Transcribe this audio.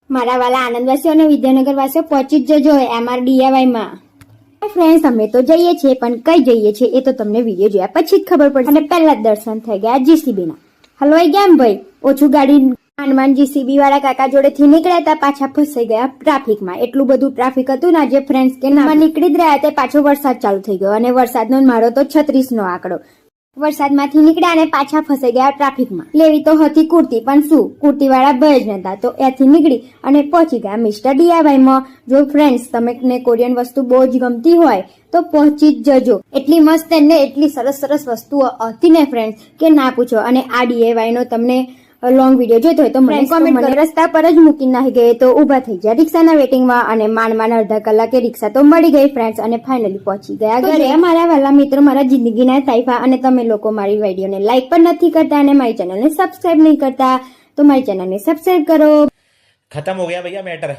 મારા વાલા આનંદવાસીઓ અને વિદ્યાનગરવાસીઓ પહોંચી જ જજો MRDAY માં. ફ્રેન્ડ્સ અમે તો જઈએ છીએ પણ કઈ જઈએ છીએ એ તો તમને વિડીયો જોયા પછી જ ખબર પડશે. અને પહેલા જ દર્શન થઈ ગયા GCB ના. હલવાઈ ગયા ભાઈ, ઓછું ગાડી માંડ GCB વાળા કાકા જોડે થી નીકળ્યા હતા, પાછા ફસાઈ ગયા ટ્રાફિકમાં. એટલું બધું ટ્રાફિક હતું ને આજે ફ્રેન્ડ્સ કે ના નીકળી જ રહ્યા તે પાછો વરસાદ ચાલુ થઈ ગયો અને વરસાદનો મારો તો 36 નો આંકડો. વરસાદમાંથી નીકળ્યા અને પાછા ફસાઈ ગયા ટ્રાફિકમાં. લેવી તો હતી કુર્તી પણ શું કુર્તી વાળા ભાઈ જ નતા તો ત્યાંથી નીકળી અને પહોંચી ગયા મિસ્ટર DIY માં. જો ફ્રેન્ડ્સ તમને કોરિયન વસ્તુ બહુ જ ગમતી હોય તો પહોંચી જ જજો. એટલી મસ્ત ને એટલી સરસ સરસ વસ્તુઓ હતી ને ફ્રેન્ડ્સ કે ના પૂછો. અને આ DIY નો તમને લોંગ વિડીયો જોઈતો હોય તો મને કોમેન્ટ કરો. રસ્તા પર જ મૂકીને નાહી ગયે તો ઉભા થઈ ગયા રિક્ષાના વેટિંગમાં અને માંડ અડધા કલાકે રિક્ષા તો મળી ગઈ ફ્રેન્ડ્સ અને ફાઇનલી પહોંચી ગયા ઘરે. મારા વાલા મિત્રો, મારા જિંદગીના તાઇફા, અને તમે લોકો મારી વિડીયોને લાઈક પણ નથી કરતા અને મારી ચેનલને સબસ્ક્રાઇબ નહીં કરતા તો મારી ચેનલને સબસ્ક્રાઇબ કરો. खत्म हो गया भैया मैटर.